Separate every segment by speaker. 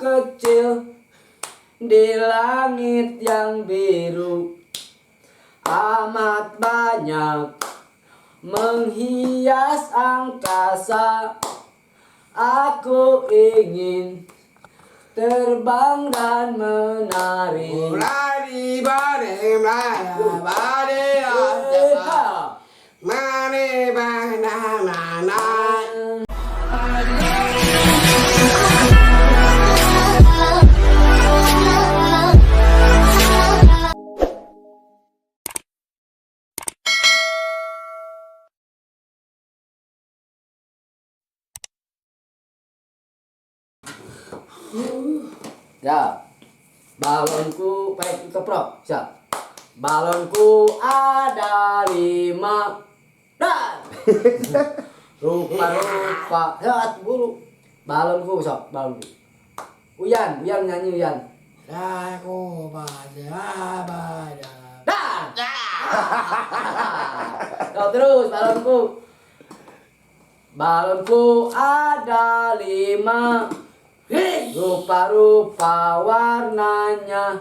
Speaker 1: kecil di langit yang biru, amat banyak menghias angkasa. Aku ingin terbang dan menari. Ya, balonku baik keprok. Siap. Balonku ada 5 dan rupa-rupa. Lihat buru. Balonku sok, balonku. Uyan nyanyi Uyan.
Speaker 2: Aku pada.
Speaker 1: Dan. Kau terus balonku. Balonku ada 5. Rupa-rupa warnanya,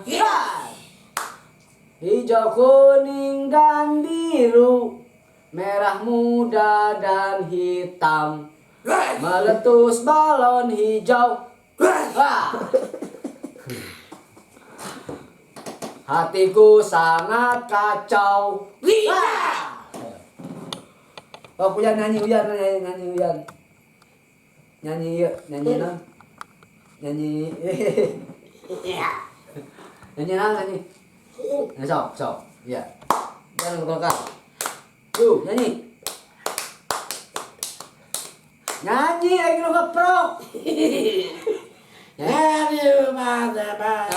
Speaker 1: hijau, kuning, dan biru, merah muda dan hitam. Meletus balon hijau. Hatiku sangat kacau. Oh, Uyan nyanyi Uyan. Nyanyi nang. Nyanyi nyanyi. Sok. Iya. Jangan golkar. Tuh, nyanyi. Nyanyi lagi lu keprok.
Speaker 2: Nyanyi pada.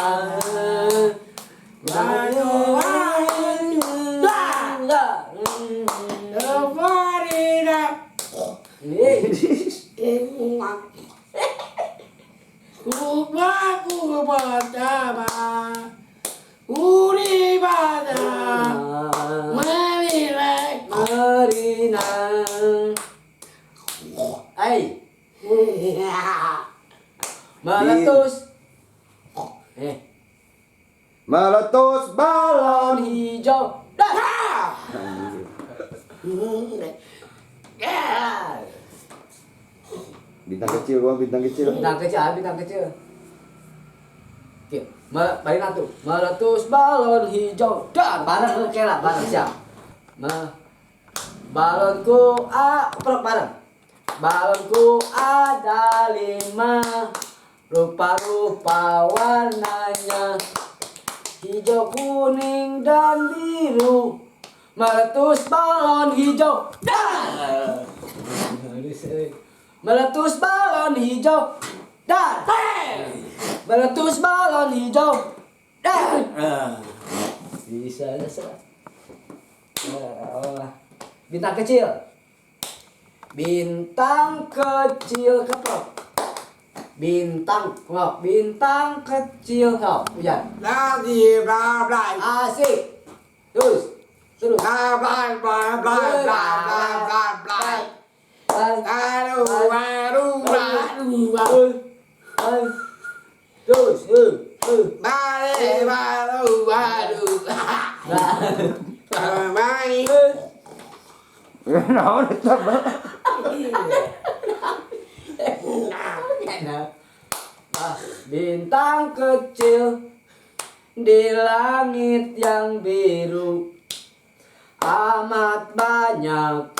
Speaker 2: Ku pertama uri pada merinak
Speaker 1: meletus balon hijau.
Speaker 3: Bintang kecil.
Speaker 1: Bintang kecil. Oke, balik tuh. Meletus balon hijau. Dan bareng kela bareng siap. Balonku bareng. Balonku ada 5. Rupa-rupa warnanya, hijau, kuning, dan biru. Meletus balon hijau. Dan meletus balon hijau. Dan meletus balon hijau. Dan bisa. Bintang kecil. Bintang kecil keprok. Bintang kecil kau. Uyan.
Speaker 2: lagi bla bla
Speaker 1: Asik. Terus.
Speaker 2: bla bla bla bla bla bla bla. Aduh.
Speaker 1: Terus. Bintang kecil di langit yang biru, amat banyak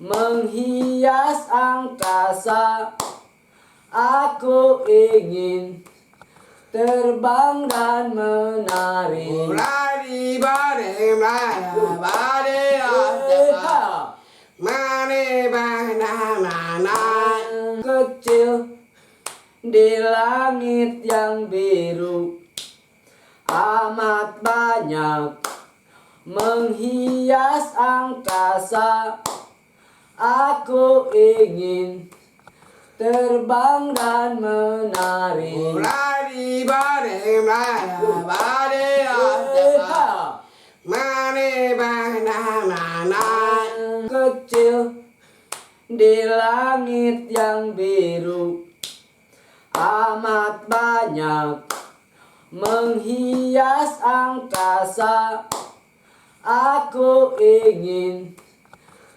Speaker 1: menghias angkasa. Aku ingin terbang dan menari. Kecil di langit yang biru, amat banyak menghias angkasa. Aku ingin terbang dan menari. Kecil di langit yang biru, amat banyak menghias angkasa. Aku ingin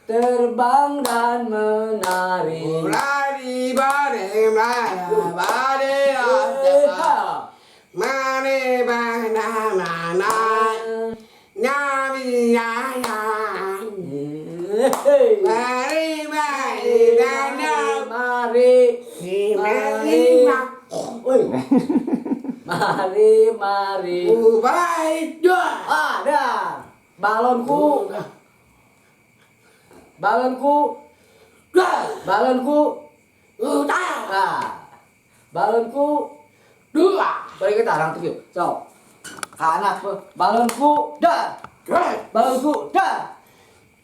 Speaker 1: terbang dan menari.
Speaker 2: Lari bare mana bare ada. Mane bana mana nyami ya. Mari mari dana
Speaker 1: Mari,
Speaker 2: mari
Speaker 1: mari.
Speaker 2: baik dah.
Speaker 1: Ada balonku,
Speaker 2: Udah
Speaker 1: nah, balonku.
Speaker 2: dua.
Speaker 1: Balik kita orang tuh, so, anak balonku, dah,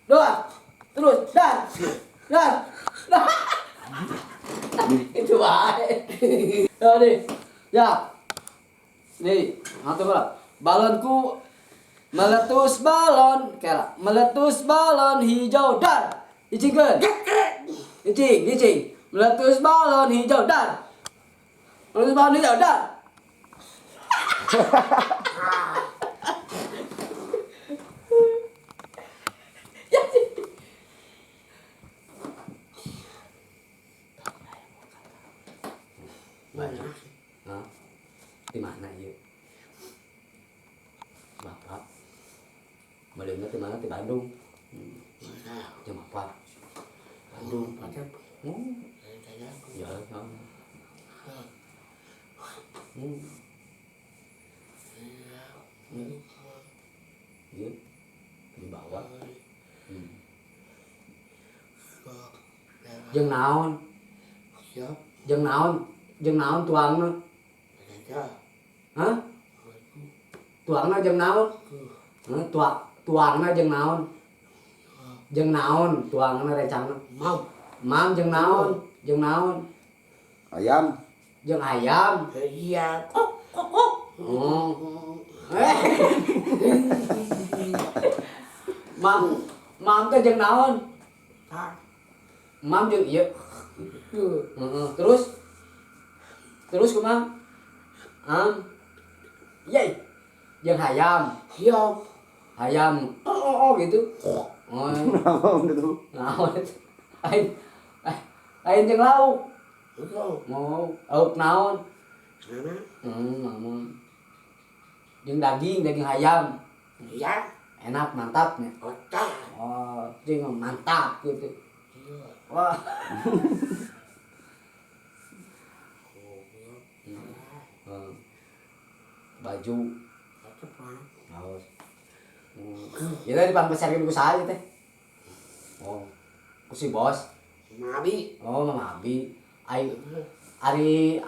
Speaker 1: dua, terus, dah. Itu baik. Ya nih, ya, nih, nanti balonku meletus balon hijau dan icingkan, icing, meletus balon hijau dan
Speaker 2: Mana?
Speaker 1: Hah? Di mana ya? Bapak melihatnya di mana? Di Bandung.
Speaker 2: Mana?
Speaker 1: Jam apa? Bandung.
Speaker 2: Macam
Speaker 1: Ya, ya. Ya. Di bawah. Jeung naon?
Speaker 2: siap.
Speaker 1: Jeung naon tuangna?
Speaker 2: Ada.
Speaker 1: Hah? Tuangna jeung naon? Heh, tuangna jeung naon? Jeung naon tuangna recangna? Mam jeung naon?
Speaker 3: Ayam.
Speaker 1: Jeung ayam.
Speaker 2: Iya.
Speaker 1: Oh. Mam teh jeung naon? Mam jeung ieu. Heeh, terus kumaha? Yey. Jeung hayam.
Speaker 2: Siap.
Speaker 1: Hayam. Oh gitu. Oh.
Speaker 3: Naon itu?
Speaker 1: Naon itu? Lain jeung lauk.
Speaker 2: Betul.
Speaker 1: Mau lauk naon?
Speaker 2: Mana?
Speaker 1: Naon. Jeung daging hayam.
Speaker 2: Iya.
Speaker 1: Enak, mantap nya.
Speaker 2: Otak.
Speaker 1: Oh, jeung mantap gitu.
Speaker 2: Iya.
Speaker 1: Wah. Baju haus. Ya tadi pampesareun ku saha teh? Oh. Ku si bos.
Speaker 2: Mabi.
Speaker 1: Oh, Mama Abi. Ari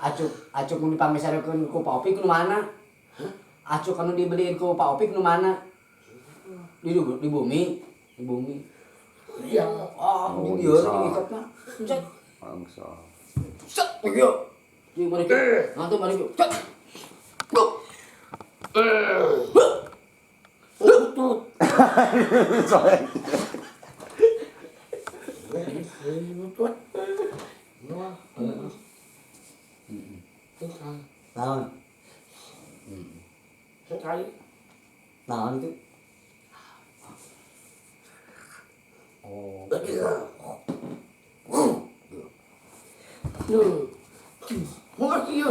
Speaker 1: acuk nu dipamesarekeun ku Pak Opik nu mana? Acuk anu dibeliin ku Pak Opik nu mana? Di bumi.
Speaker 2: Iya.
Speaker 1: Oh, di dieu ngikatna. Cek.
Speaker 3: Bangsa.
Speaker 1: Set, begitu. Jeung mari ki. Ngantuk mari ki. Cet. Naon?
Speaker 2: Sekali.
Speaker 1: Naon itu? Oh.
Speaker 2: Makasih ya.